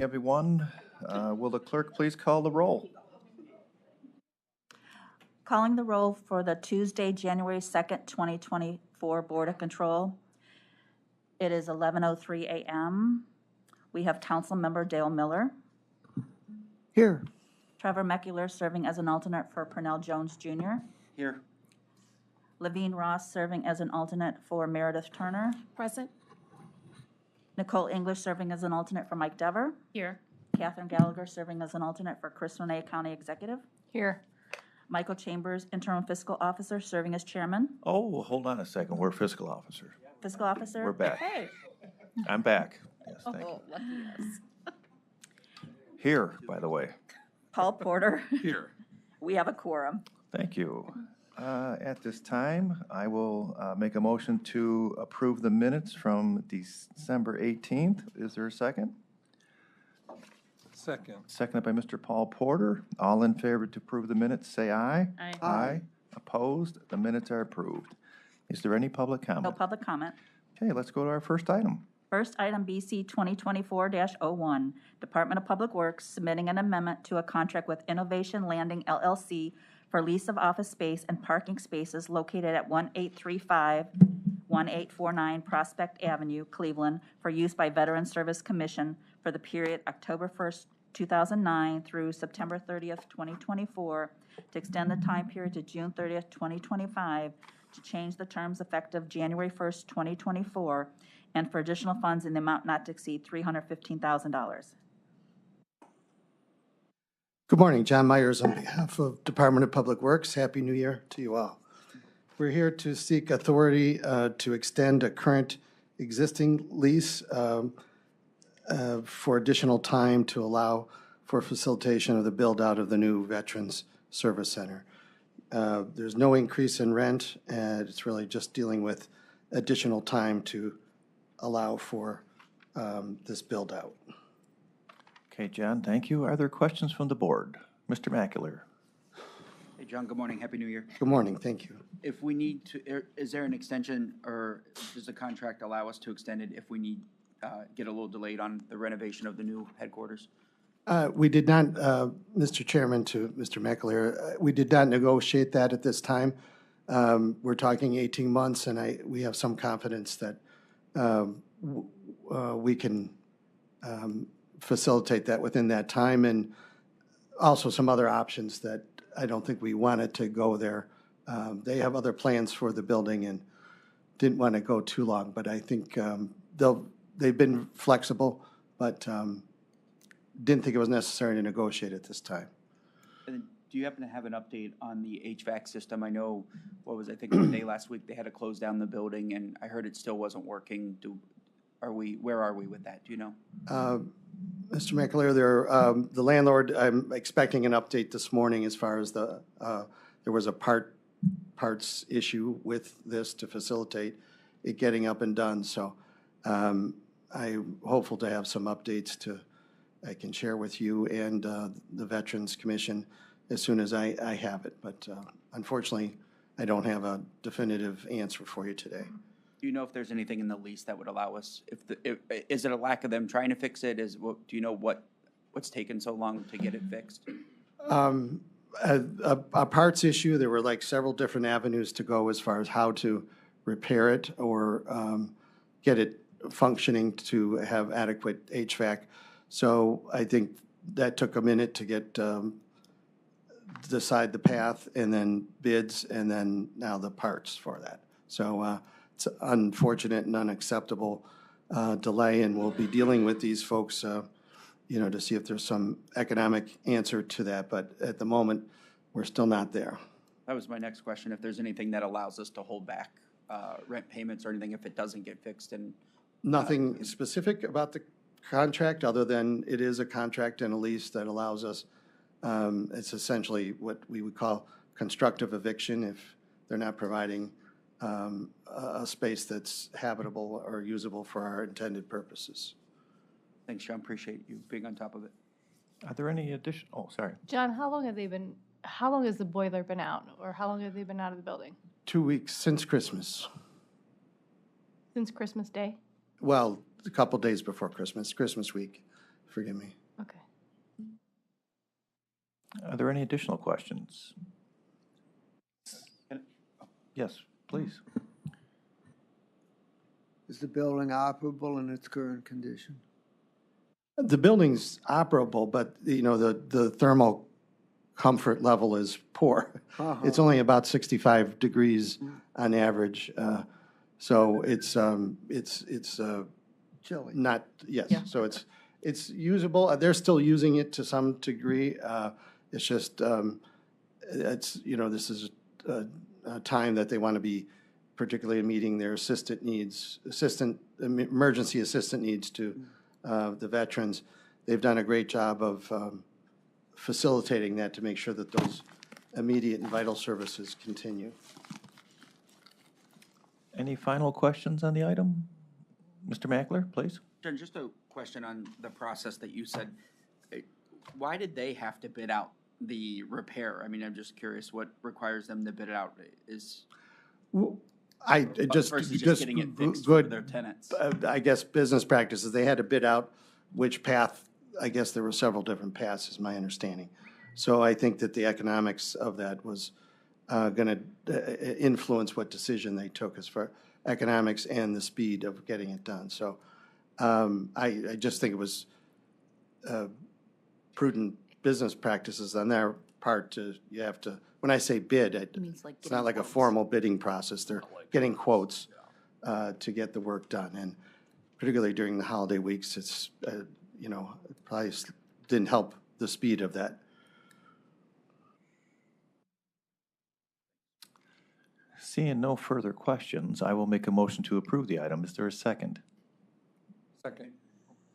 evening, everyone. Will the clerk please call the roll? Calling the roll for the Tuesday, January 2nd, 2024 Board of Control. It is 11:03 a.m. We have Councilmember Dale Miller. Here. Trevor Meckler serving as an alternate for Purnell Jones Jr. Here. Levine Ross serving as an alternate for Meredith Turner. Present. Nicole English serving as an alternate for Mike Dever. Here. Catherine Gallagher serving as an alternate for Chris Renee, County Executive. Here. Michael Chambers, Interim Fiscal Officer, serving as Chairman. Oh, hold on a second. We're fiscal officer. Fiscal Officer. We're back. Hey. I'm back. Yes, thank you. Oh, lucky us. Here, by the way. Paul Porter. Here. We have a quorum. Thank you. At this time, I will make a motion to approve the minutes from December 18th. Is there a second? Second. Seconded by Mr. Paul Porter. All in favor to approve the minutes, say aye. Aye. Aye. Opposed? The minutes are approved. Is there any public comment? No public comment. Okay, let's go to our first item. First item, BC 2024-01, Department of Public Works submitting an amendment to a contract with Innovation Landing LLC for lease of office space and parking spaces located at 1835-1849 Prospect Avenue, Cleveland, for use by Veteran Service Commission for the period October 1st, 2009 through September 30th, 2024, to extend the time period to June 30th, 2025, to change the terms effective January 1st, 2024, and for additional funds in the amount not to exceed $315,000. Good morning, John Myers on behalf of Department of Public Works. Happy New Year to you all. We're here to seek authority to extend a current existing lease for additional time to allow for facilitation of the build-out of the new Veterans Service Center. There's no increase in rent, and it's really just dealing with additional time to allow for this build-out. Okay, John, thank you. Are there questions from the board? Mr. Mackler. Hey, John, good morning. Happy New Year. Good morning, thank you. If we need to, is there an extension, or does the contract allow us to extend it if we need, get a little delayed on the renovation of the new headquarters? We did not, Mr. Chairman, to Mr. Meckler, we did not negotiate that at this time. We're talking 18 months, and we have some confidence that we can facilitate that within that time, and also some other options that I don't think we wanted to go there. They have other plans for the building and didn't want to go too long, but I think they've been flexible, but didn't think it was necessary to negotiate at this time. And then, do you happen to have an update on the HVAC system? I know, I think one day last week, they had to close down the building, and I heard it still wasn't working. Where are we with that? Do you know? Mr. Meckler, the landlord, I'm expecting an update this morning as far as there was a parts issue with this to facilitate it getting up and done. So I'm hopeful to have some updates I can share with you and the Veterans Commission as soon as I have it. But unfortunately, I don't have a definitive answer for you today. Do you know if there's anything in the lease that would allow us, is it a lack of them trying to fix it? Do you know what's taken so long to get it fixed? A parts issue, there were like several different avenues to go as far as how to repair it or get it functioning to have adequate HVAC. So I think that took a minute to get decide the path, and then bids, and then now the parts for that. So it's unfortunate and unacceptable delay, and we'll be dealing with these folks, to see if there's some economic answer to that. But at the moment, we're still not there. That was my next question. If there's anything that allows us to hold back rent payments or anything if it doesn't get fixed. And nothing specific about the contract other than it is a contract and a lease that allows us. It's essentially what we would call constructive eviction if they're not providing a space that's habitable or usable for our intended purposes. Thanks, John. Appreciate you being on top of it. Are there any additional? Oh, sorry. John, how long has the boiler been out, or how long have they been out of the building? 2 weeks since Christmas. Since Christmas Day? Well, a couple days before Christmas week. Forgive me. Are there any additional questions? Yes, please. Is the building operable in its current condition? The building's operable, but, you know, the thermal comfort level is poor. It's only about 65 degrees on average. So it's Chilly. not, yes, so it's usable. They're still using it to some degree. It's just, it's, you know, this is a time that they want to be particularly meeting their emergency assistant needs to the veterans. They've done a great job of facilitating that to make sure that those immediate and vital services continue. Any final questions on the item? Mr. Mackler, please. Jen, just a question on the process that you said. Why did they have to bid out the repair? I mean, I'm just curious what requires them to bid it out is versus just getting it fixed for their tenants. I guess business practices, they had to bid out which path. I guess there were several different paths, is my understanding. So I think that the economics of that was going to influence what decision they took as far economics and the speed of getting it done. So I just think it was prudent business practices on their part to, you have to, when I say bid, means like it's not like a formal bidding process. They're getting quotes to get the work done. And particularly during the holiday weeks, it's, you know, it probably didn't help the speed of that. Seeing no further questions, I will make a motion to approve the item. Is there a second? Second.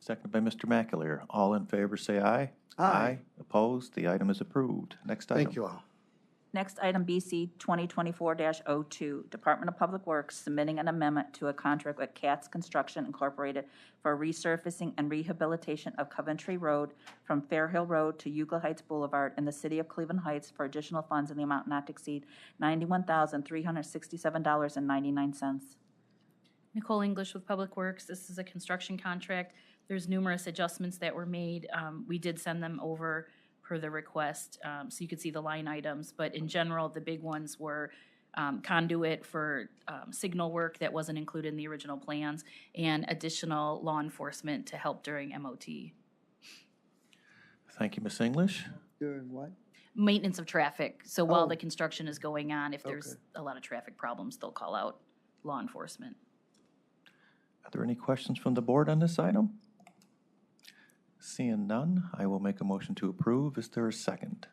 Seconded by Mr. McAleer. All in favor, say aye. Aye. Opposed? The item is approved. Next item. Thank you all. Next item, BC 2024-02, Department of Public Works submitting an amendment to a contract with Katz Construction Incorporated for resurfacing and rehabilitation of Coventry Road from Fairhill Road to Eagle Heights Boulevard in the city of Cleveland Heights for additional funds in the amount not to exceed $91,367.99. Nicole English with Public Works. This is a construction contract. There's numerous adjustments that were made. We did send them over per the request, so you could see the line items. But in general, the big ones were conduit for signal work that wasn't included in the original plans and additional law enforcement to help during MOT. Thank you, Ms. English. Doing what? Maintenance of traffic. So while Oh. the construction is going on, if there's Okay. a lot of traffic problems, they'll call out law enforcement. Are there any questions from the board on this item? Seeing none, I will make a motion to approve. Is there a second?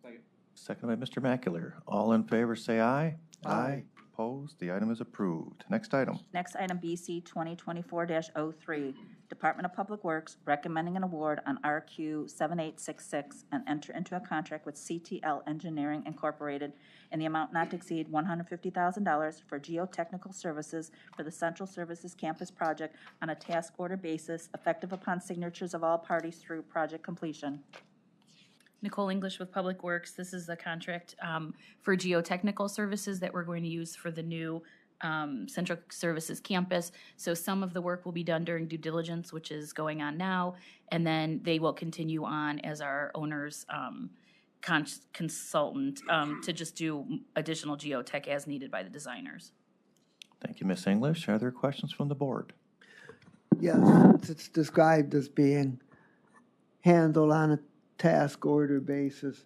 Second. Seconded by Mr. McAleer. All in favor, say aye. Aye. Opposed? The item is approved. Next item. Next item, BC 2024-03, Department of Public Works recommending an award on RQ 7866 and enter into a contract with CTL Engineering Incorporated in the amount not to exceed $150,000 for geotechnical services for the Central Services Campus project on a task order basis, effective upon signatures of all parties through project completion. Nicole English with Public Works. This is a contract for geotechnical services that we're going to use for the new Central Services Campus. So some of the work will be done during due diligence, which is going on now, and then they will continue on as our owner's consultant to just do additional geotech as needed by the designers. Thank you, Ms. English. Are there questions from the board? Yes, it's described as being handled on a task order basis.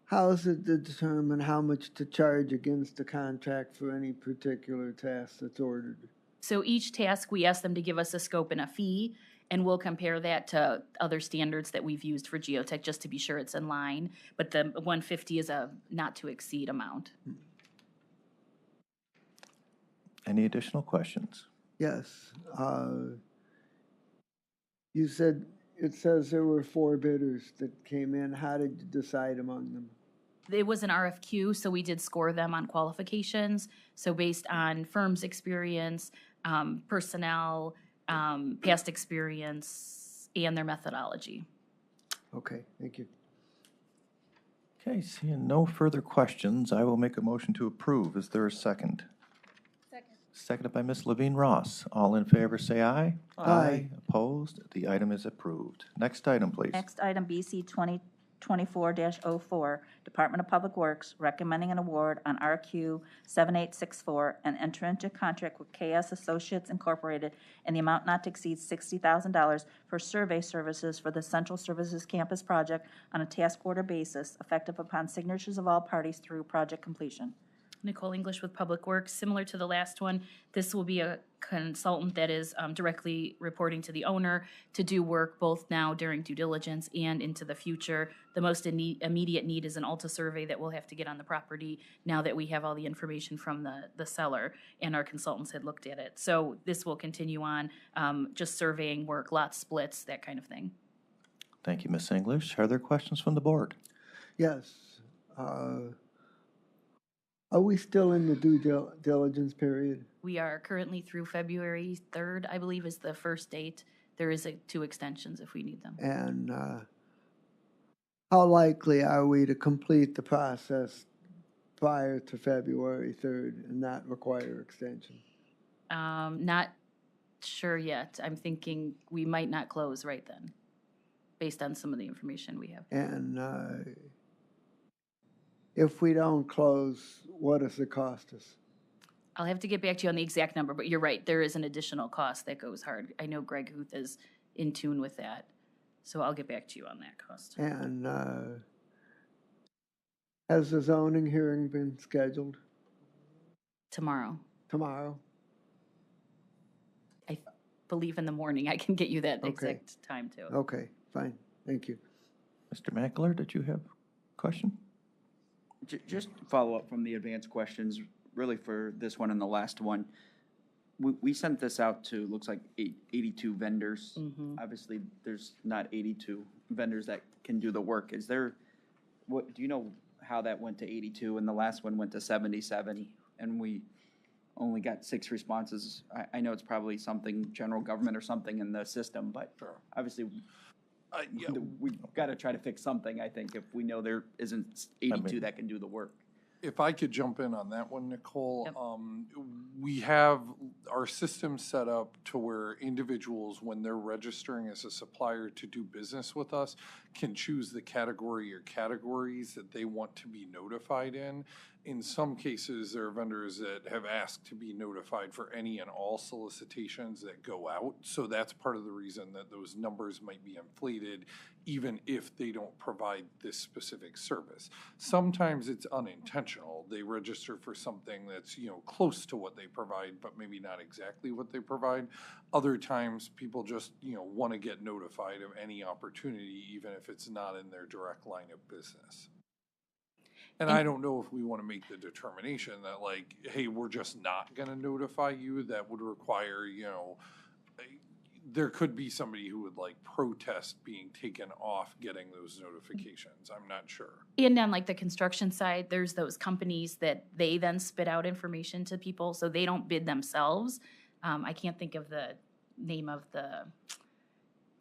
How is it to determine how much to charge against the contract for any particular task that's ordered? So each task, we ask them to give us a scope and a fee, and we'll compare that to other standards that we've used for geotech just to be sure it's in line. But the 150 is a not to exceed amount. Any additional questions? Yes. You said, it says there were 4 bidders that came in. How did you decide among them? It was an RFQ, so we did score them on qualifications. So based on firm's experience, personnel, past experience, and their methodology. Okay, thank you. Okay, seeing no further questions, I will make a motion to approve. Is there a second? Second. Seconded by Ms. Levine Ross. All in favor, say aye. Aye. Opposed? The item is approved. Next item, please. Next item, BC 2024-04, Department of Public Works, recommending an award on RQ 7864 and enter into contract with KS Associates Incorporated in the amount not to exceed $60,000 for survey services for the Central Services Campus project on a task order basis, effective upon signatures of all parties through project completion. Nicole English with Public Works. Similar to the last one, this will be a consultant that is directly reporting to the owner to do work both now during due diligence and into the future. The most immediate need is an Alta survey that we'll have to get on the property now that we have all the information from the seller and our consultants had looked at it. So this will continue on, just surveying work, lot splits, that kind of thing. Thank you, Ms. English. Are there questions from the board? Yes. Are we still in the due diligence period? We are currently through February 3rd, I believe is the first date. There is 2 extensions if we need them. And how likely are we to complete the process prior to February 3rd and not require extension? Not sure yet. I'm thinking we might not close right then, based on some of the information we have. And if we don't close, what does it cost us? I'll have to get back to you on the exact number, but you're right, there is an additional cost that goes hard. I know Greg Huth is in tune with that, so I'll get back to you on that cost. And has the zoning hearing been scheduled Tomorrow, tomorrow? I believe in the morning, I can get you that Okay. exact time too. Okay, fine, thank you. Mr. Mackler, did you have a question? Just follow up from the advanced questions, really for this one and the last one. We sent this out to, looks like 82 vendors. Obviously, there's not 82 vendors that can do the work. Is there, do you know how that went to 82 and the last one went to 77 and we only got 6 responses? I know it's probably something general government or something in the system, but obviously we've got to try to fix something, I think, if we know there isn't 82 that can do the work. If I could jump in on that one, Nicole, Yep. We have our system set up to where individuals, when they're registering as a supplier to do business with us, can choose the category or categories that they want to be notified in. In some cases, there are vendors that have asked to be notified for any and all solicitations that go out. So that's part of the reason that those numbers might be inflated, even if they don't provide this specific service. Sometimes it's unintentional. They register for something that's, close to what they provide, but maybe not exactly what they provide. Other times, people just, want to get notified of any opportunity, even if it's not in their direct line of business. And I don't know if we want to make the determination that, like, hey, we're just not going to notify you. That would require, there could be somebody who would, like, protest being taken off getting those notifications. I'm not sure. And on like the construction side, there's those companies that they then spit out information to people, so they don't bid themselves. I can't think of the name of the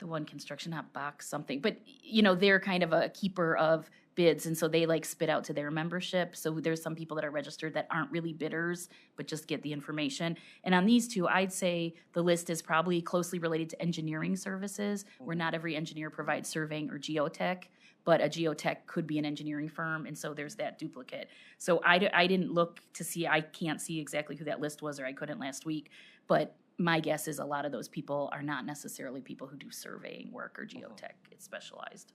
one construction, not box something, but they're kind of a keeper of bids, and so they like spit out to their membership. So there's some people that are registered that aren't really bidders, but just get the information. And on these two, I'd say the list is probably closely related to engineering services, where not every engineer provides surveying or geotech, but a geotech could be an engineering firm, and so there's that duplicate. So I didn't look to see, I can't see exactly who that list was, or I couldn't last week, but my guess is a lot of those people are not necessarily people who do surveying work or geotech. It's specialized.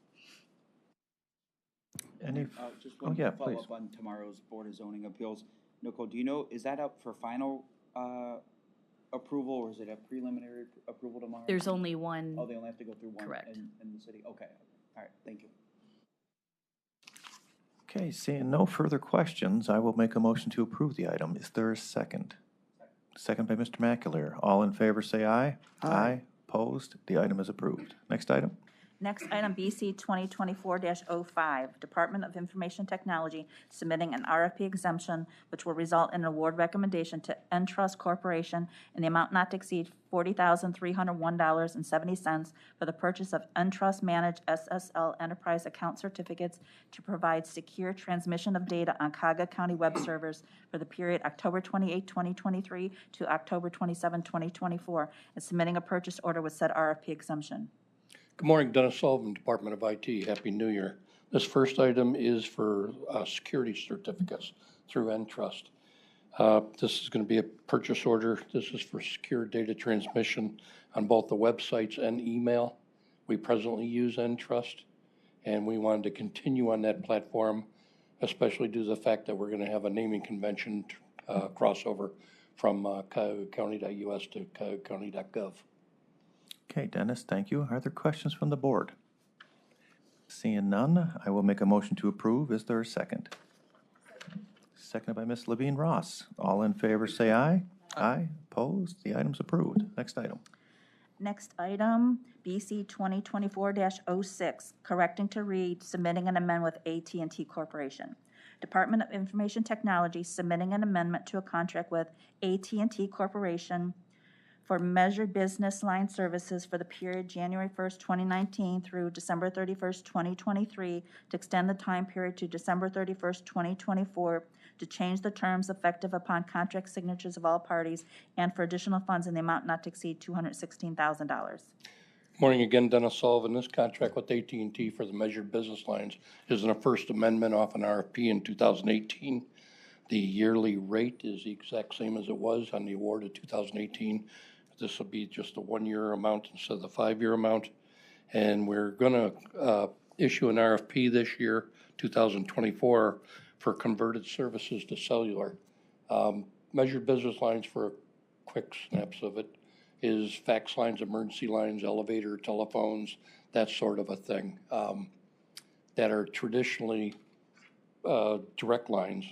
Just one please. follow-up on tomorrow's Board of Zoning Appeals. Nicole, do you know, is that up for final approval, or is it a preliminary approval tomorrow? There's only one. Oh, they only have to go through one Correct. in the city? Okay. All right, thank you. Okay, seeing no further questions, I will make a motion to approve the item. Is there a second? Second by Mr. Mackler. All in favor, say aye. Aye. Opposed? The item is approved. Next item. Next item, BC 2024-05, Department of Information Technology submitting an RFP exemption which will result in an award recommendation to Entrust Corporation in the amount not to exceed $40,301.70 for the purchase of Entrust Managed SSL Enterprise Account Certificates to provide secure transmission of data on Cuyahoga County web servers for the period October 28, 2023 to October 27, 2024, and submitting a purchase order with said RFP exemption. Good morning, Dennis Sullivan, Department of IT. Happy New Year. This first item is for security certificates through Entrust. This is going to be a purchase order. This is for secure data transmission on both the websites and email. We presently use Entrust, and we wanted to continue on that platform, especially due to the fact that we're going to have a naming convention crossover from CuyahogaCounty.us to CuyahogaCounty.gov. Okay, Dennis, thank you. Are there questions from the board? Seeing none, I will make a motion to approve. Is there a second? Seconded by Ms. Levine Ross. All in favor, say aye. Aye. Opposed? The item's approved. Next item. Next item, BC 2024-06, correcting to read, submitting an amendment with AT&T Corporation. Department of Information Technology submitting an amendment to a contract with AT&T Corporation for measured business line services for the period January 1st, 2019 through December 31st, 2023, to extend the time period to December 31st, 2024, to change the terms effective upon contract signatures of all parties, and for additional funds in the amount not to exceed $216,000. Morning again, Dennis Sullivan. This contract with AT&T for the measured business lines is in a first amendment off an RFP in 2018. The yearly rate is the exact same as it was on the award of 2018. This will be just a one-year amount instead of the five-year amount. And we're going to issue an RFP this year, 2024, for converted services to cellular. Measured business lines, for quick snaps of it, is fax lines, emergency lines, elevator, telephones, that sort of a thing, that are traditionally direct lines.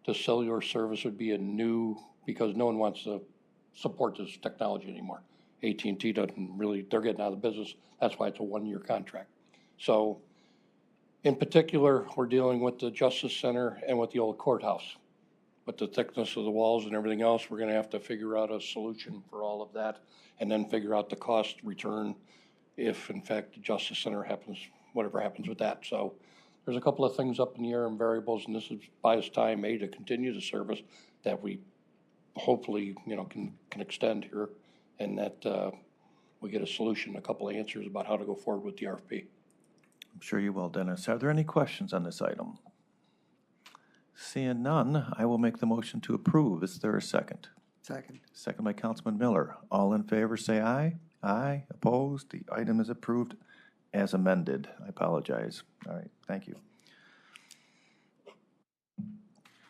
The cellular service would be a new, because no one wants to support this technology anymore. AT&T doesn't really, they're getting out of the business. That's why it's a one-year contract. So in particular, we're dealing with the Justice Center and with the old courthouse. With the thickness of the walls and everything else, we're going to have to figure out a solution for all of that, and then figure out the cost return if, in fact, the Justice Center happens, whatever happens with that. So there's a couple of things up in the air and variables, and this is buys time, to continue the service that we hopefully, can extend here, and that we get a solution, a couple of answers about how to go forward with the RFP. I'm sure you will, Dennis. Are there any questions on this item? Seeing none, I will make the motion to approve. Is there a second? Second. Second by Councilman Miller. All in favor, say aye. Aye. Opposed? The item is approved as amended. I apologize. All right, thank you.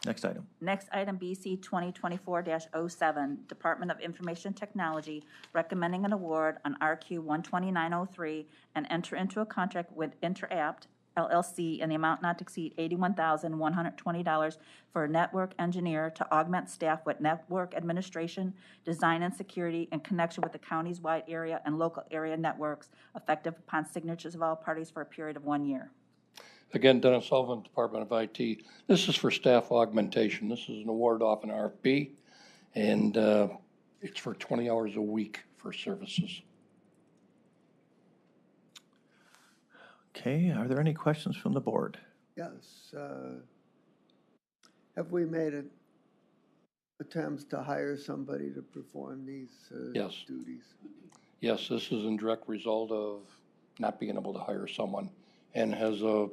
Next item. Next item, BC 2024-07, Department of Information Technology recommending an award on RQ 12903 and enter into a contract with Interapt LLC in the amount not to exceed $81,120 for a network engineer to augment staff with network administration, design and security in connection with the county's wide area and local area networks, effective upon signatures of all parties for a period of 1 year. Again, Dennis Sullivan, Department of IT. This is for staff augmentation. This is an award off an RFP, and it's for 20 hours a week for services. Okay, are there any questions from the board? Yes. Have we made attempts to hire somebody to perform these Yes. duties? Yes, this is in direct result of not being able to hire someone. And as a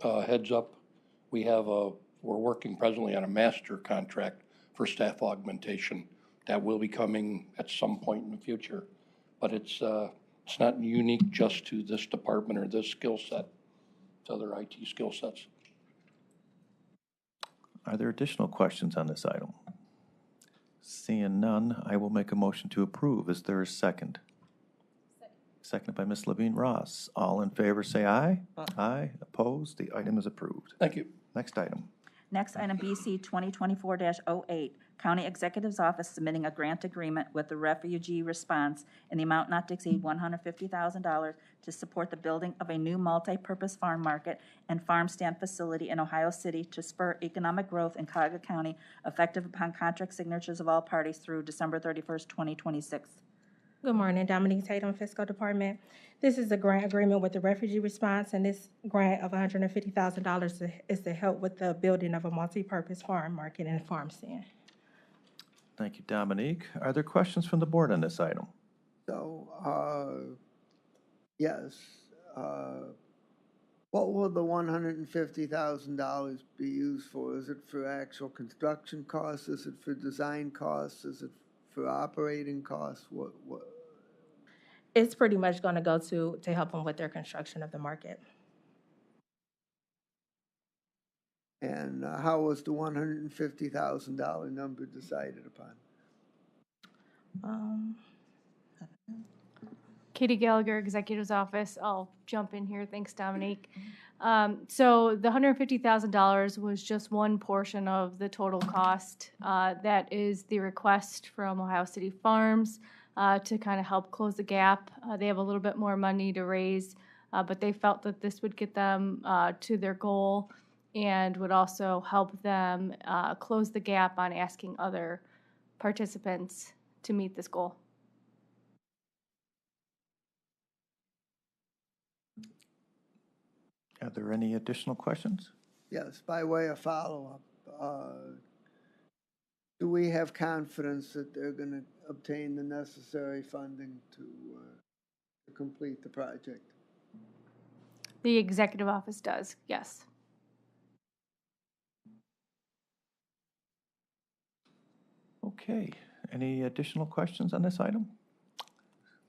heads up, we're working presently on a master contract for staff augmentation that will be coming at some point in the future. But it's not unique just to this department or this skill set. It's other IT skill sets. Are there additional questions on this item? Seeing none, I will make a motion to approve. Is there a second? Seconded by Ms. Levine Ross. All in favor, say aye. Aye. Opposed? The item is approved. Thank you. Next item. Next item, BC 2024-08, County Executive's Office submitting a grant agreement with the Refugee Response in the amount not to exceed $150,000 to support the building of a new multi-purpose farm market and farm stand facility in Ohio City to spur economic growth in Cuyahoga County, effective upon contract signatures of all parties through December 31st, 2026. Good morning, Dominique Tatum, Fiscal Department. This is a grant agreement with the Refugee Response, and this grant of $150,000 is to help with the building of a multi-purpose farm market and farm stand. Thank you, Dominique. Are there questions from the board on this item? So, yes, what will the $150,000 be used for? Is it for actual construction costs? Is it for design costs? Is it for operating costs? What? It's pretty much going to go to help them with their construction of the market. And how was the $150,000 number decided upon? Katie Gallagher, Executive's Office. I'll jump in here. Thanks, Dominique. So the $150,000 was just one portion of the total cost. That is the request from Ohio City Farms to kind of help close the gap. They have a little bit more money to raise, but they felt that this would get them to their goal and would also help them close the gap on asking other participants to meet this goal. Are there any additional questions? Yes, by way of follow-up, do we have confidence that they're going to obtain the necessary funding to complete the project? The Executive Office does, yes. Okay, any additional questions on this item?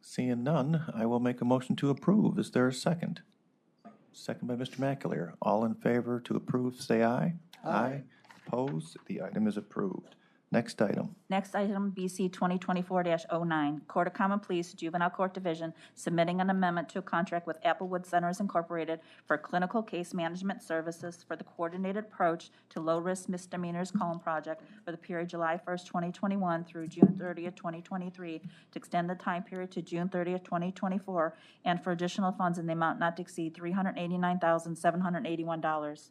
Seeing none, I will make a motion to approve. Is there a second? Second by Mr. McAleer. All in favor to approve, say aye. Aye. Opposed? The item is approved. Next item. Next item, BC 2024-09, Court of Common Pleas, Juvenile Court Division, submitting an amendment to a contract with Applewood Centers Incorporated for clinical case management services for the coordinated approach to low-risk misdemeanors column project for the period July 1st, 2021 through June 30th, 2023, to extend the time period to June 30th, 2024, and for additional funds in the amount not to exceed $389,781.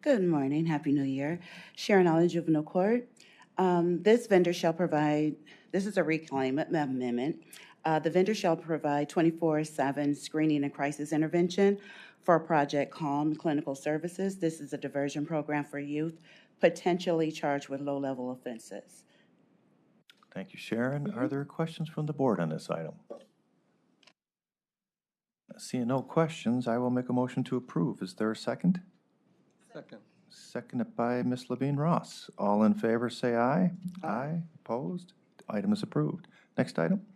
Good morning, Happy New Year. Sharon Allen, Juvenile Court. This vendor shall provide, this is a reclaim amendment. The vendor shall provide 24/7 screening and crisis intervention for Project Calm Clinical Services. This is a diversion program for youth potentially charged with low-level offenses. Thank you, Sharon. Are there questions from the board on this item? Seeing no questions, I will make a motion to approve. Is there a second? Second. Seconded by Ms. Levine Ross. All in favor, say aye. Aye. Opposed? The item is approved. Next item.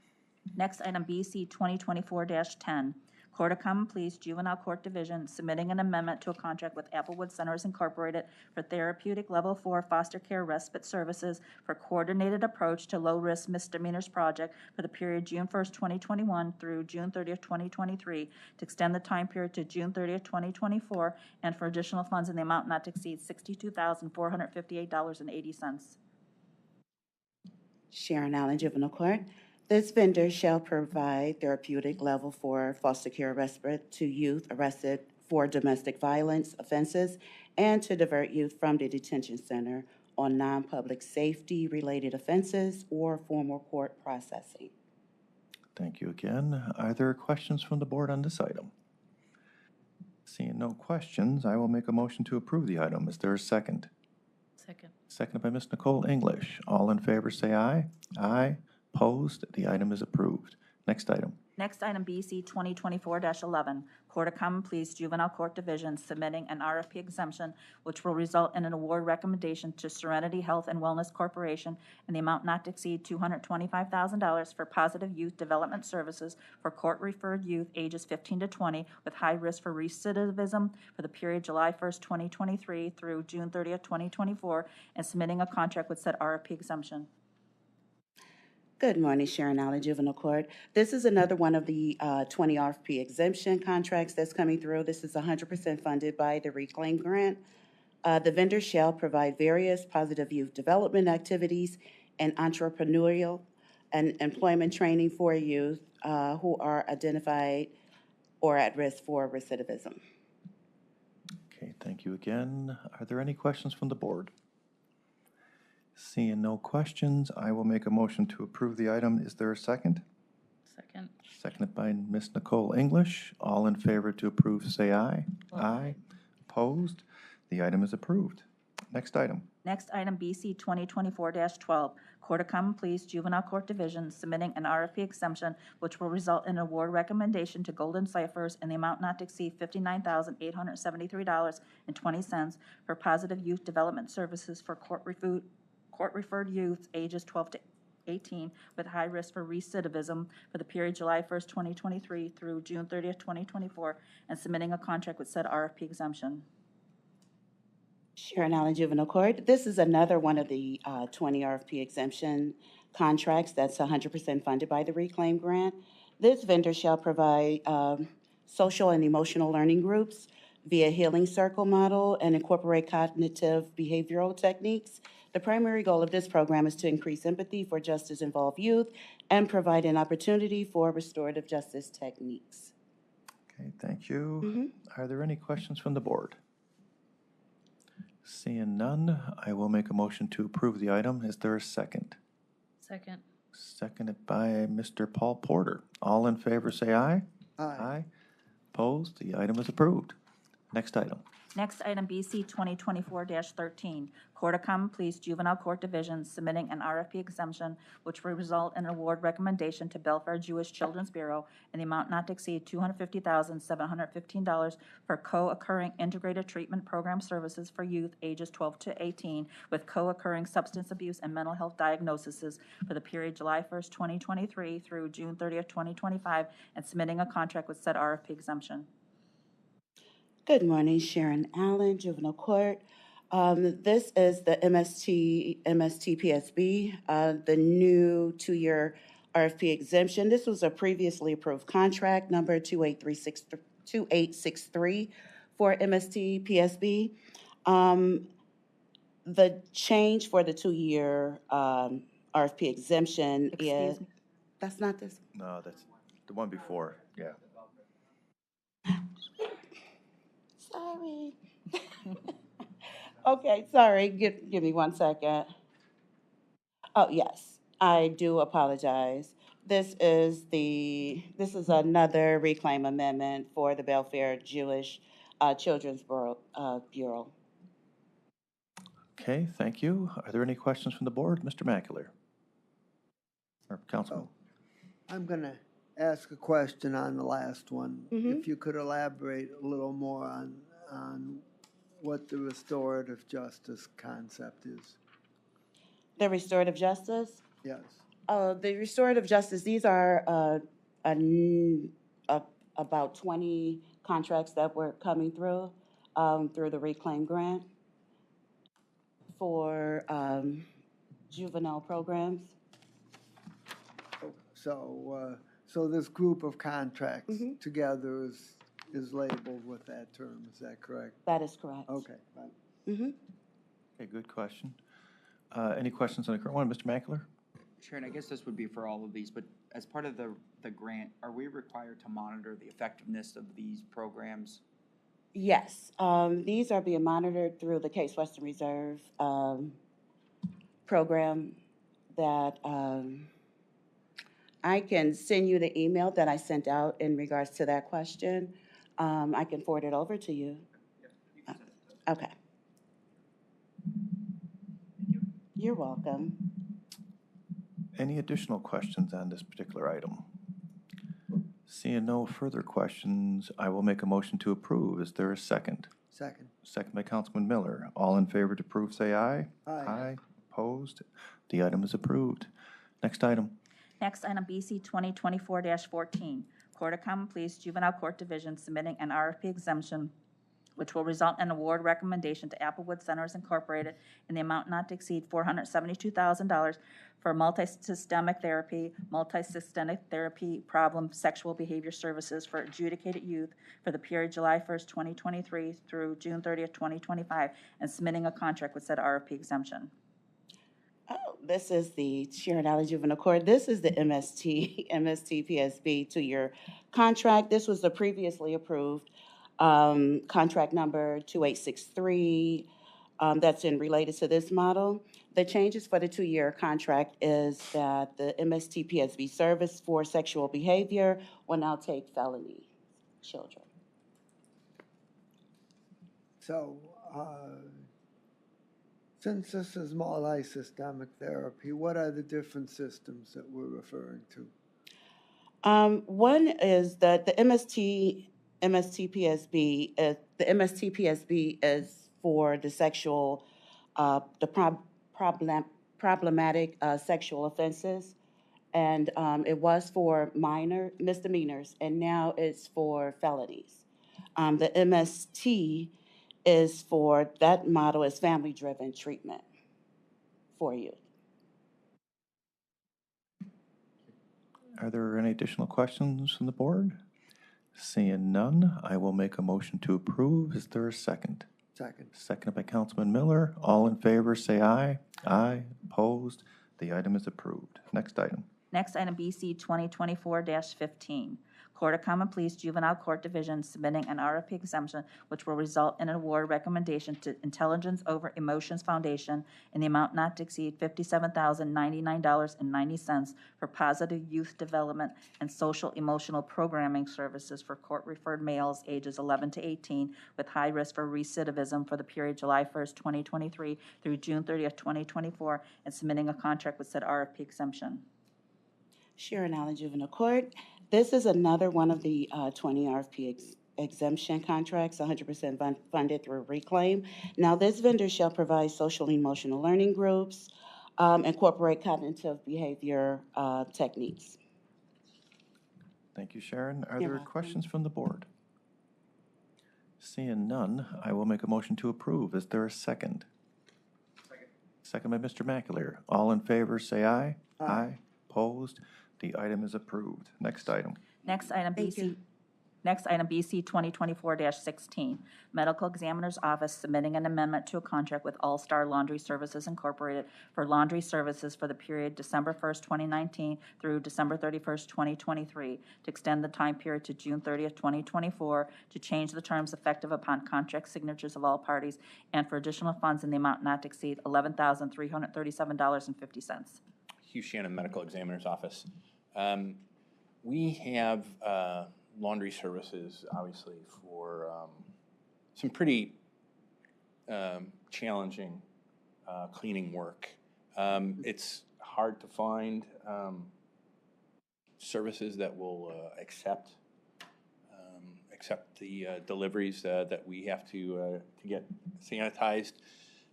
Next item, BC 2024-10, Court of Common Pleas, Juvenile Court Division, submitting an amendment to a contract with Applewood Centers Incorporated for therapeutic level 4 foster care respite services for coordinated approach to low-risk misdemeanors project for the period June 1st, 2021 through June 30th, 2023, to extend the time period to June 30th, 2024, and for additional funds in the amount not to exceed $62,458.80. Sharon Allen, Juvenile Court. This vendor shall provide therapeutic level 4 foster care respite to youth arrested for domestic violence offenses and to divert youth from the detention center on non-public safety related offenses or formal court processing. Thank you again. Are there questions from the board on this item? Seeing no questions, I will make a motion to approve the item. Is there a second? Second. Seconded by Ms. Nicole English. All in favor, say aye. Aye. Opposed? The item is approved. Next item. Next item, BC 2024-11, Court of Common Pleas, Juvenile Court Division, submitting an RFP exemption which will result in an award recommendation to Serenity Health and Wellness Corporation in the amount not to exceed $225,000 for positive youth development services for court-referred youth ages 15 to 20 with high risk for recidivism for the period July 1st, 2023 through June 30th, 2024, and submitting a contract with said RFP exemption. Good morning, Sharon Allen, Juvenile Court. This is another one of the 20 RFP exemption contracts that's coming through. This is 100% funded by the Reclaim Grant. The vendor shall provide various positive youth development activities and entrepreneurial and employment training for youth who are identified or at risk for recidivism. Okay, thank you again. Are there any questions from the board? Seeing no questions, I will make a motion to approve the item. Is there a second? Second. Seconded by Ms. Nicole English. All in favor to approve, say aye. Aye. Opposed? The item is approved. Next item. Next item, BC 2024-12, Court of Common Pleas Juvenile Court Division submitting an RFP exemption which will result in an award recommendation to Golden Ciphers in the amount not to exceed $59,873.20 for positive youth development services for court-referred youth ages 12 to 18 with high risk for recidivism for the period July 1st, 2023 through June 30th, 2024, and submitting a contract with said RFP exemption. Sharon Allen, Juvenile Court. This is another one of the 20 RFP exemption contracts that's 100% funded by the Reclaim Grant. This vendor shall provide social and emotional learning groups via healing circle model and incorporate cognitive behavioral techniques. The primary goal of this program is to increase empathy for justice-involved youth and provide an opportunity for restorative justice techniques. Okay, thank you. Are there any questions from the board? Seeing none, I will make a motion to approve the item. Is there a second? Second. Seconded by Mr. Paul Porter. All in favor, say aye. Aye. Opposed? The item is approved. Next item. Next item, BC 2024-13, Court of Common Pleas Juvenile Court Division submitting an RFP exemption which will result in an award recommendation to Belfair Jewish Children's Bureau in the amount not to exceed $250,715 for co-occurring integrated treatment program services for youth ages 12 to 18 with co-occurring substance abuse and mental health diagnoses for the period July 1st, 2023 through June 30th, 2025, and submitting a contract with said RFP exemption. Good morning, Sharon Allen, Juvenile Court. This is the MST-PSB, the new 2-year RFP exemption. This was a previously approved contract, number 2863 for MST-PSB. The change for the 2-year RFP exemption is, that's not this? No, that's the one before, yeah. Sorry. Okay, sorry. Give me 1 second. Oh, yes, I do apologize. This is another reclaim amendment for the Belfair Jewish Children's Bureau. Okay, thank you. Are there any questions from the board? Mr. Macular? Or Councilman? I'm going to ask a question on the last one. If you could elaborate a little more on what the restorative justice concept is. The restorative justice? Yes. The restorative justice, these are about 20 contracts that were coming through the Reclaim Grant for juvenile programs. So this group of contracts together is labeled with that term, is that correct? That is correct. Okay, fine. Okay, good question. Any questions on the current one? Mr. Macular? Sharon, I guess this would be for all of these, but as part of the grant, are we required to monitor the effectiveness of these programs? Yes, these are being monitored through the Case Western Reserve program that I can send you the email that I sent out in regards to that question. I can forward it over to you. Okay. You're welcome. Any additional questions on this particular item? Seeing no further questions, I will make a motion to approve. Is there a second? Second. Second by Councilman Miller. All in favor to approve, say aye. Aye. Opposed? The item is approved. Next item. Next item, BC 2024-14, Court of Common Pleas Juvenile Court Division submitting an RFP exemption which will result in award recommendation to Applewood Centers Incorporated in the amount not to exceed $472,000 for multisystemic therapy problem sexual behavior services for adjudicated youth for the period July 1st, 2023 through June 30th, 2025, and submitting a contract with said RFP exemption. Oh, this is the Sharon Alley Juvenile Court. This is the MST PSB 2-year contract. This was the previously approved contract number 2863 that's related to this model. The changes for the 2-year contract is that the MST PSB service for sexual behavior will now take felony children. So, since this is multi-systemic therapy, what are the different systems that we're referring to? One is that the MST PSB is for the sexual, problematic sexual offenses, and it was for minor misdemeanors, and now it's for felonies. The MST is for, that model is family-driven treatment for youth. Are there any additional questions from the board? Seeing none, I will make a motion to approve. Is there a second? Second. Seconded by Councilman Miller. All in favor, say aye. Aye. Opposed? The item is approved. Next item. Next item, BC 2024-15. Court of Common Pleas Juvenile Court Division submitting an RFP exemption, which will result in an award recommendation to Intelligence Over Emotions Foundation in the amount not to exceed $57,099.90 for positive youth development and social emotional programming services for court-referred males ages 11 to 18 with high risk for recidivism for the period July 1st, 2023 through June 30th, 2024, and submitting a contract with said RFP exemption. Sharon Allen Juvenile Court. This is another one of the 20 RFP exemption contracts, 100% funded through Reclaim. Now, this vendor shall provide social and emotional learning groups, incorporate cognitive behavior techniques. Thank you, Sharon. Are You're there welcome. questions from the board? Seeing none, I will make a motion to approve. Is there a second? Second. Second by Mr. McAleer. All in favor, say aye. Aye. Opposed? The item is approved. Next item. Next item, Thank you. Next item, BC 2024-16. Medical Examiner's Office submitting an amendment to a contract with All Star Laundry Services Incorporated for laundry services for the period December 1st, 2019 through December 31st, 2023, to extend the time period to June 30th, 2024, to change the terms effective upon contract signatures of all parties, and for additional funds in the amount not to exceed $11,337.50. Hugh Shannon, Medical Examiner's Office. We have laundry services, obviously, for some pretty challenging cleaning work. It's hard to find services that will accept the deliveries that we have to get sanitized.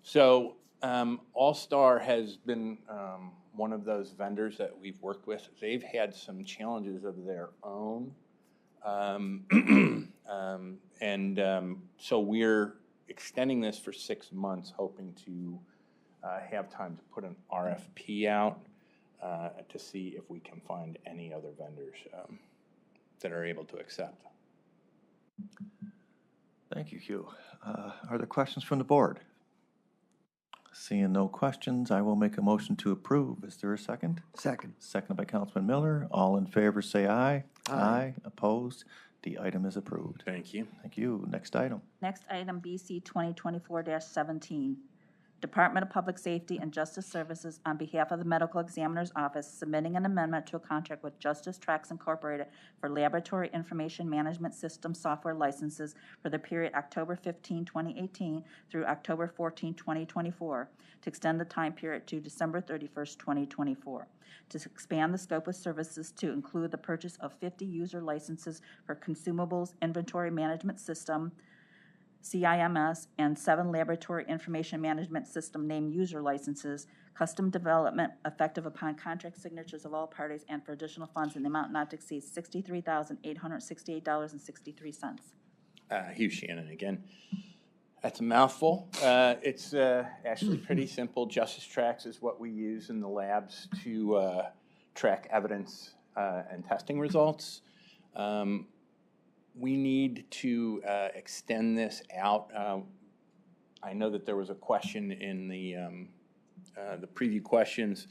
So All Star has been one of those vendors that we've worked with. They've had some challenges of their own. So we're extending this for 6 months, hoping to have time to put an RFP out to see if we can find any other vendors that are able to accept. Thank you, Hugh. Are there questions from the board? Seeing no questions, I will make a motion to approve. Is there a second? Second. Seconded by Councilman Miller. All in favor, say aye. Aye. Opposed? The item is approved. Thank you. Thank you. Next item. Next item, BC 2024-17. Department of Public Safety and Justice Services, on behalf of the Medical Examiner's Office, submitting an amendment to a contract with Justice Tracks Incorporated for Laboratory Information Management System software licenses for the period October 15, 2018 through October 14, 2024, to extend the time period to December 31st, 2024, to expand the scope of services to include the purchase of 50 user licenses for consumables inventory management system, CIMS, and 7 Laboratory Information Management System named user licenses, custom development effective upon contract signatures of all parties, and for additional funds in the amount not to exceed $63,868.63. Hugh Shannon again. That's a mouthful. It's actually pretty simple. Justice Tracks is what we use in the labs to track evidence and testing results. We need to extend this out. I know that there was a question in the preview questions.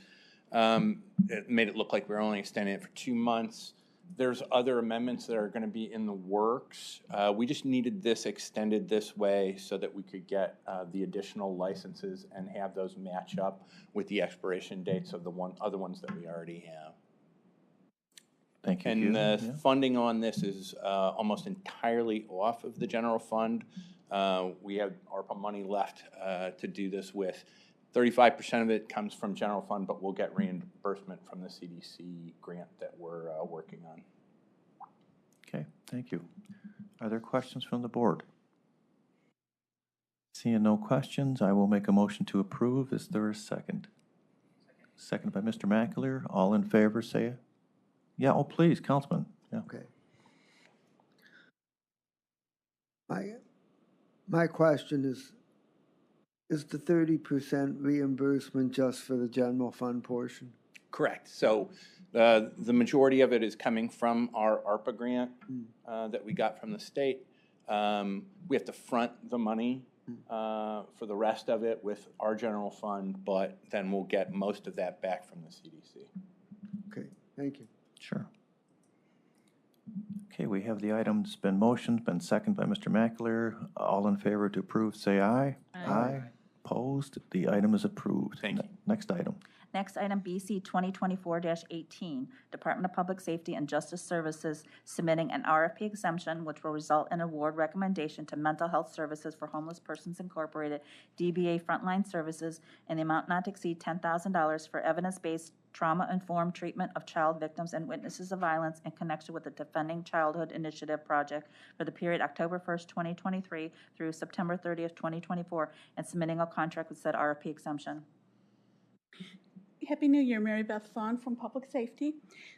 It made it look like we're only extending it for 2 months. There's other amendments that are going to be in the works. We just needed this extended this way so that we could get the additional licenses and have those match up with the expiration dates of the other ones that we already have. Thank you. And the funding on this is almost entirely off of the general fund. We have ARPA money left to do this with. 35% of it comes from general fund, but we'll get reimbursement from the CDC grant that we're working on. Okay, thank you. Are there questions from the board? Seeing no questions, I will make a motion to approve. Is there a second? Second by Mr. McAleer. All in favor, say it. Yeah, oh, please, Councilman. Yeah. Okay. My question is the 30% reimbursement just for the general fund portion? Correct. So the majority of it is coming from our ARPA grant that we got from the state. We have to front the money for the rest of it with our general fund, but then we'll get most of that back from the CDC. Okay, thank you. Sure. Okay, we have the items been motioned, been seconded by Mr. McAleer. All in favor to approve, say aye. Aye. Opposed? The item is approved. Thank you. Next item. Next item, BC 2024-18, Department of Public Safety and Justice Services submitting an RFP exemption which will result in award recommendation to Mental Health Services for Homeless Persons Incorporated, DBA Frontline Services, in the amount not to exceed $10,000 for evidence-based trauma-informed treatment of child victims and witnesses of violence in connection with the Defending Childhood Initiative project for the period October 1st, 2023 through September 30th, 2024, and submitting a contract with said RFP exemption. Happy New Year, Mary Beth Fawn from Public Safety.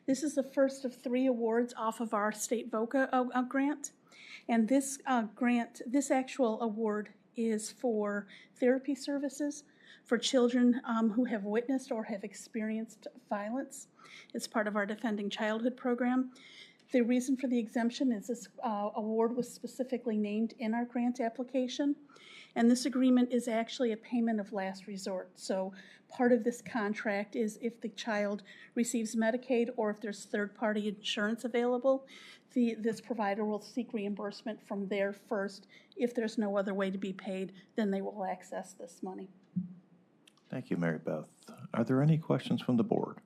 This is the first of 3 awards off of our state VOCA grant. And this this actual award is for therapy services for children who have witnessed or have experienced violence. It's part of our Defending Childhood program. The reason for the exemption is this award was specifically named in our grant application. And this agreement is actually a payment of last resort. So part of this contract is if the child receives Medicaid or if there's third-party insurance available, this provider will seek reimbursement from there first. If there's no other way to be paid, then they will access this money. Thank you, Mary Beth. Are there any questions from the board?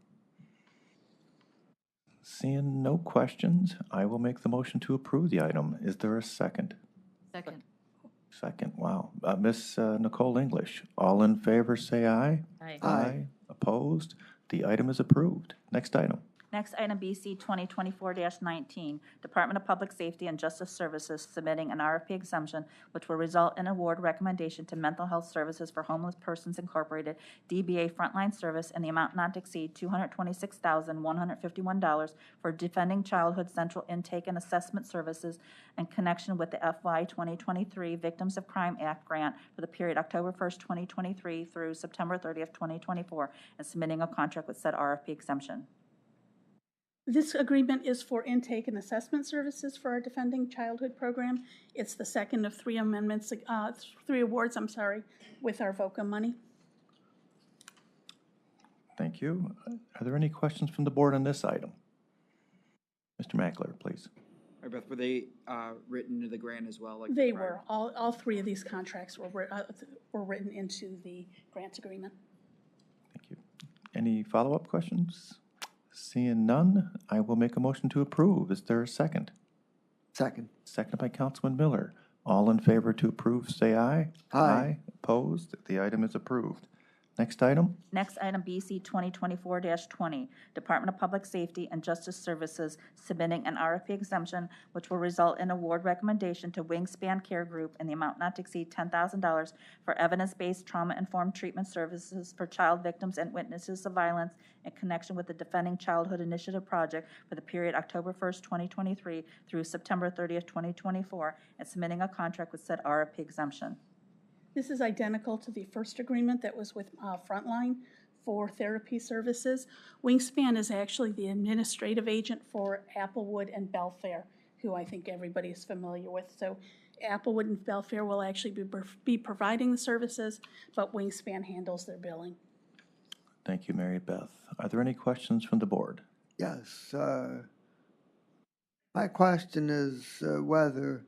Seeing no questions, I will make the motion to approve the item. Is there a second? Second. Second, wow. Miss Nicole English, all in favor say aye. Aye. Aye. Opposed? The item is approved. Next item. Next item, BC 2024-19, Department of Public Safety and Justice Services submitting an RFP exemption which will result in award recommendation to Mental Health Services for Homeless Persons Incorporated, DBA Frontline Service, in the amount not to exceed $226,151 for Defending Childhood Central Intake and Assessment Services in connection with the FY 2023 Victims of Crime Act grant for the period October 1st, 2023 through September 30th, 2024, and submitting a contract with said RFP exemption. This agreement is for intake and assessment services for our Defending Childhood program. It's the second of 3 amendments, 3 awards, with our VOCA money. Thank you. Are there any questions from the board on this item? Mr. McAleer, please. Mary Beth, were they written into the grant as well? Like They were. All 3 of these contracts were written into the grant agreement. Thank you. Any follow-up questions? Seeing none, I will make a motion to approve. Is there a second? Second. Seconded by Councilman Miller. All in favor to approve, say aye. Aye. Opposed? The item is approved. Next item? Next item, BC 2024-20, Department of Public Safety and Justice Services submitting an RFP exemption, which will result in award recommendation to Wingspan Care Group in the amount not to exceed $10,000 for evidence-based trauma-informed treatment services for child victims and witnesses of violence in connection with the Defending Childhood Initiative project for the period October 1st, 2023 through September 30th, 2024, and submitting a contract with said RFP exemption. This is identical to the first agreement that was with Frontline for therapy services. Wingspan is actually the administrative agent for Applewood and Belfair, who I think everybody is familiar with. So Applewood and Belfair will actually be providing the services, but Wingspan handles their billing. Thank you, Mary Beth. Are there any questions from the board? Yes. My question is whether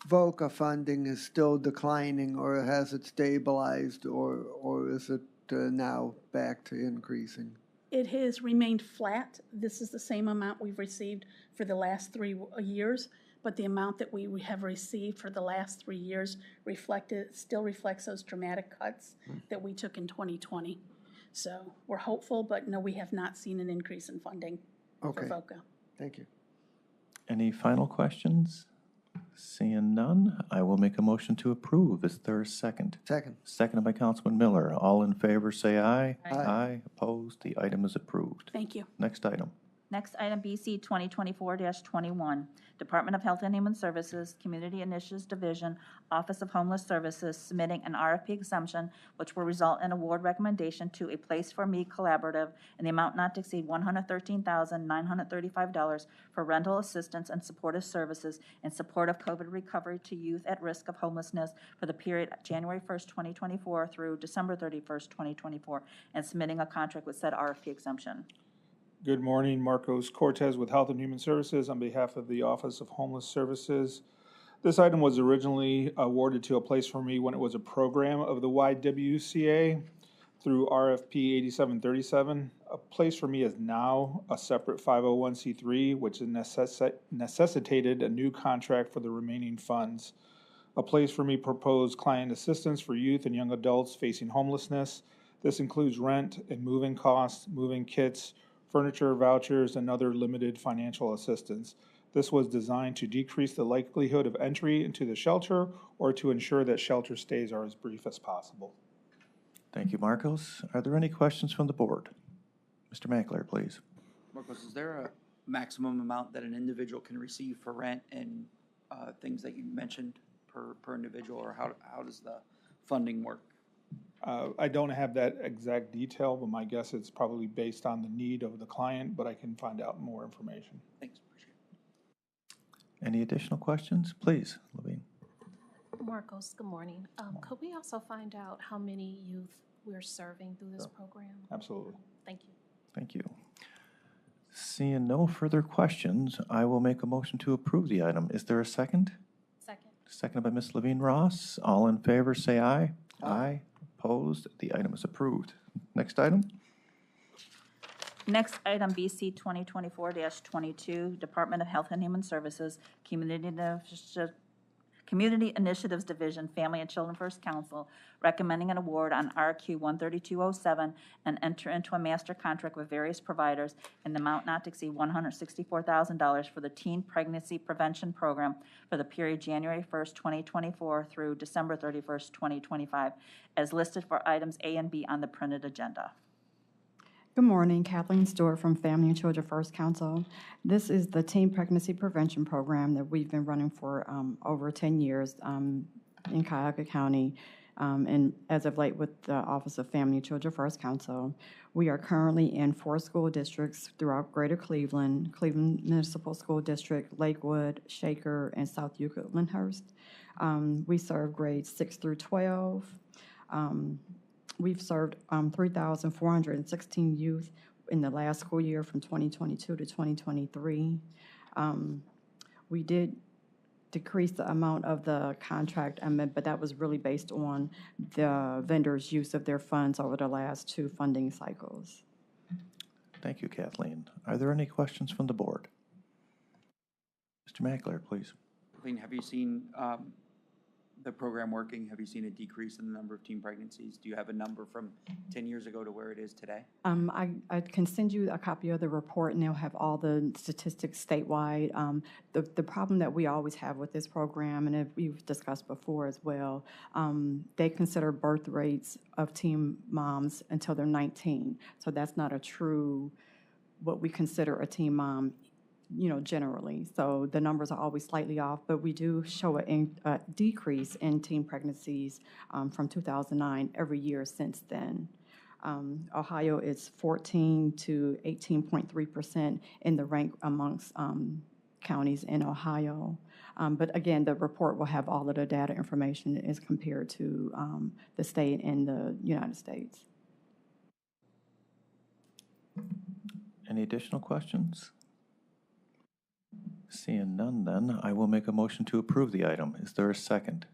VOCA funding is still declining, or has it stabilized, or is it now back to increasing? It has remained flat. This is the same amount we've received for the last 3 years, but the amount that we have received for the last 3 years still reflects those dramatic cuts that we took in 2020. So we're hopeful, but no, we have not seen an increase in funding for VOCA. Thank you. Any final questions? Seeing none, I will make a motion to approve. Is there a second? Second. Seconded by Councilman Miller. All in favor, say aye. Aye. Aye. Opposed? The item is approved. Thank you. Next item. Next item, BC 2024-21, Department of Health and Human Services, Community Initiatives Division, Office of Homeless Services, submitting an RFP exemption, which will result in award recommendation to A Place for Me Collaborative in the amount not to exceed $113,935 for rental assistance and supportive services in support of COVID recovery to youth at risk of homelessness for the period January 1st, 2024 through December 31st, 2024, and submitting a contract with said RFP exemption. Good morning, Marcos Cortez with Health and Human Services on behalf of the Office of Homeless Services. This item was originally awarded to A Place for Me when it was a program of the YWCA through RFP 8737. A Place for Me is now a separate 501c3, which necessitated a new contract for the remaining funds. A Place for Me proposed client assistance for youth and young adults facing homelessness. This includes rent and moving costs, moving kits, furniture, vouchers, and other limited financial assistance. This was designed to decrease the likelihood of entry into the shelter or to ensure that shelter stays are as brief as possible. Thank you, Marcos. Are there any questions from the board? Mr. Mackler, please. Marcos, is there a maximum amount that an individual can receive for rent and things that you mentioned per individual, or how does the funding work? I don't have that exact detail, but my guess it's probably based on the need of the client, but I can find out more information. Thanks, appreciate it. Any additional questions? Please, Levine. Marcos, good morning. Could we also find out how many youth we're serving through this program? Absolutely. Thank you. Thank you. Seeing no further questions, I will make a motion to approve the item. Is there a second? Second. Seconded by Ms. Levine Ross. All in favor, say aye. Aye. Opposed? The item is approved. Next item. Next item, BC 2024-22, Department of Health and Human Services, Community Initiatives Division, Family and Children First Council, recommending an award on RQ 13207 and enter into a master contract with various providers in the amount not to exceed $164,000 for the Teen Pregnancy Prevention Program for the period January 1st, 2024 through December 31st, 2025, as listed for items A and B on the printed agenda. Good morning, Kathleen Stewart from Family and Children First Council. This is the Teen Pregnancy Prevention Program that we've been running for over 10 years in Cuyahoga County, and as of late with the Office of Family and Children First Council. We are currently in 4 school districts throughout Greater Cleveland, Cleveland Municipal School District, Lakewood, Shaker, and South Euclid-Lyndhurst. We serve grades 6 through 12. We've served 3,416 youth in the last school year from 2022 to 2023. We did decrease the amount of the contract, but that was really based on the vendors' use of their funds over the last 2 funding cycles. Thank you, Kathleen. Are there any questions from the board? Mr. Mackler, please. Kathleen, have you seen the program working? Have you seen a decrease in the number of teen pregnancies? Do you have a number from 10 years ago to where it is today? I can send you a copy of the report, and they'll have all the statistics statewide. The problem that we always have with this program, and we've discussed before as well, they consider birth rates of teen moms until they're 19. So that's not a true, what we consider a teen mom, generally. So the numbers are always slightly off, but we do show a decrease in teen pregnancies from 2009 every year since then. Ohio is 14 to 18.3% in the rank amongst counties in Ohio. But again, the report will have all of the data information as compared to the state and the United States. Any additional questions? Seeing none, then, I will make a motion to approve the item. Is there a second?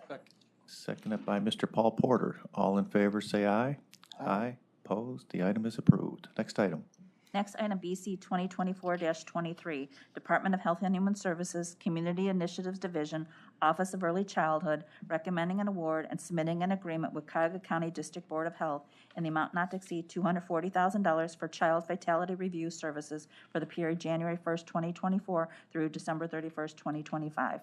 Second. Seconded by Mr. Paul Porter. All in favor, say aye. Aye. Opposed? The item is approved. Next item. Next item, BC 2024-23, Department of Health and Human Services, Community Initiatives Division, Office of Early Childhood, recommending an award and submitting an agreement with Cuyahoga County District Board of Health in the amount not to exceed $240,000 for child fatality review services for the period January 1st, 2024 through December 31st, 2025.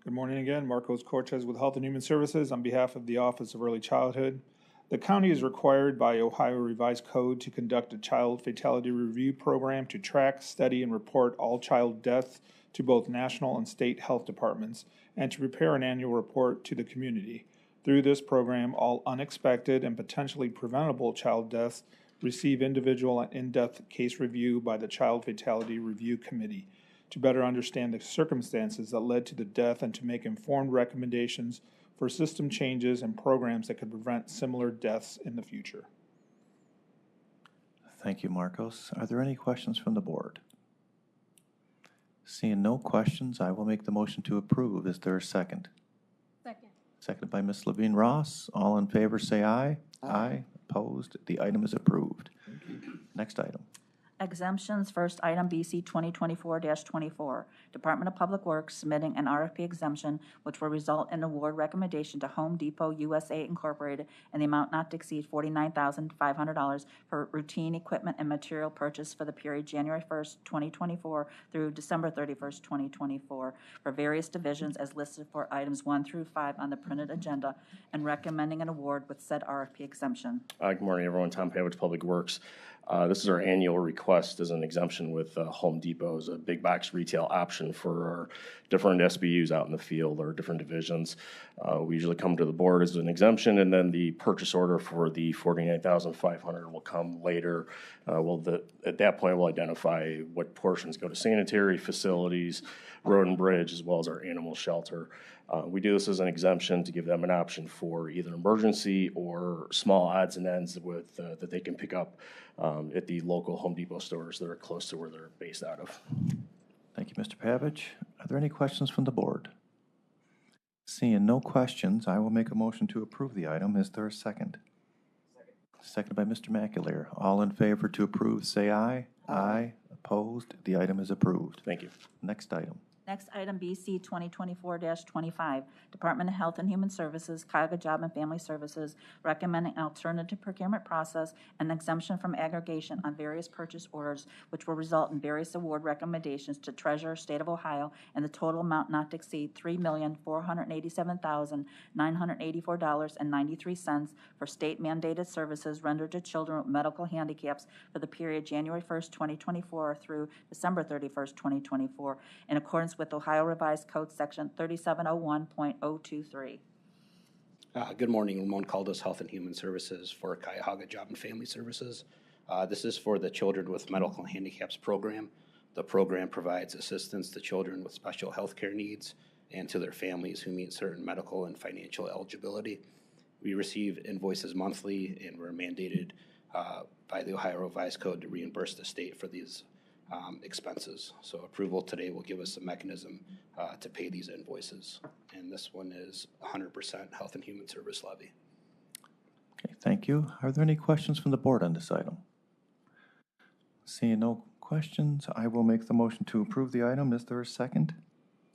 Good morning again. Marcos Cortez with Health and Human Services on behalf of the Office of Early Childhood. The county is required by Ohio Revised Code to conduct a child fatality review program to track, study, and report all child deaths to both national and state health departments, and to prepare an annual report to the community. Through this program, all unexpected and potentially preventable child deaths receive individual and in-depth case review by the Child Fatality Review Committee to better understand the circumstances that led to the death and to make informed recommendations for system changes and programs that could prevent similar deaths in the future. Thank you, Marcos. Are there any questions from the board? Seeing no questions, I will make the motion to approve. Is there a second? Second. Seconded by Ms. Levine Ross. All in favor, say aye. Aye. Opposed? The item is approved. Next item. Exemptions, first item, BC 2024-24, Department of Public Works submitting an RFP exemption which will result in award recommendation to Home Depot USA Incorporated in the amount not to exceed $49,500 for routine equipment and material purchase for the period January 1st, 2024 through December 31st, 2024 for various divisions as listed for items 1 through 5 on the printed agenda, and recommending an award with said RFP exemption. Good morning, everyone. Tom Pavich, Public Works. This is our annual request as an exemption with Home Depot as a big box retail option for our different SBUs out in the field or different divisions. We usually come to the board as an exemption, and then the purchase order for the $49,500 will come later. At that point, we'll identify what portions go to sanitary facilities, road and bridge, as well as our animal shelter. We do this as an exemption to give them an option for either emergency or small odds and ends with that they can pick up at the local Home Depot stores that are close to where they're based out of. Thank you, Mr. Pavich. Are there any questions from the board? Seeing no questions, I will make a motion to approve the item. Is there a second? Seconded by Mr. McAleer. All in favor to approve, say aye. Aye. Opposed? The item is approved. Thank you. Next item. Next item, BC 2024-25, Department of Health and Human Services, Cuyahoga Job and Family Services, recommending an alternative procurement process and exemption from aggregation on various purchase orders, which will result in various award recommendations to Treasurer, State of Ohio, and the total amount not to exceed $3,487,984.93 for state mandated services rendered to children with medical handicaps for the period January 1st, 2024 through December 31st, 2024, in accordance with Ohio Revised Code Section 3701.023. Good morning, Ramon Caldas, Health and Human Services for Cuyahoga Job and Family Services. This is for the Children with Medical Handicaps program. The program provides assistance to children with special health care needs and to their families who meet certain medical and financial eligibility. We receive invoices monthly, and we're mandated by the Ohio Revised Code to reimburse the state for these expenses. So approval today will give us a mechanism to pay these invoices. And this one is 100% Health and Human Service levy. Okay, thank you. Are there any questions from the board on this item? Seeing no questions, I will make the motion to approve the item. Is there a second?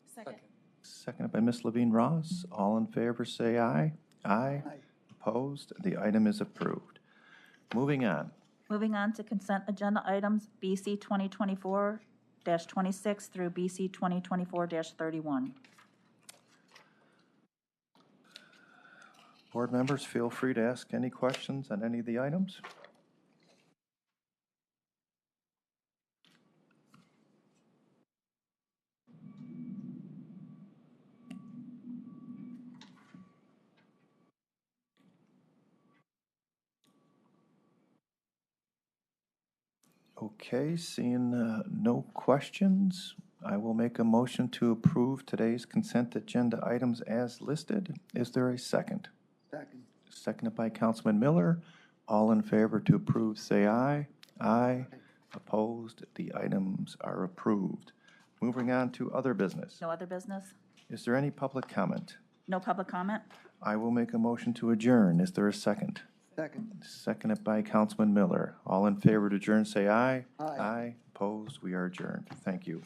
Second. Seconded by Ms. Levine Ross. All in favor, say aye. Aye. Opposed? The item is approved. Moving on. Moving on to consent agenda items, BC 2024-26 through BC 2024-31. Board members, feel free to ask any questions on any of the items. Okay, seeing no questions, I will make a motion to approve today's consent agenda items as listed. Is there a second? Second. Seconded by Councilman Miller. All in favor to approve, say aye. Aye. Opposed? The items are approved. Moving on to other business. No other business? Is there any public comment? No public comment? I will make a motion to adjourn. Is there a second? Second. Seconded by Councilman Miller. All in favor to adjourn, say aye. Aye. Aye. Opposed? We are adjourned. Thank you.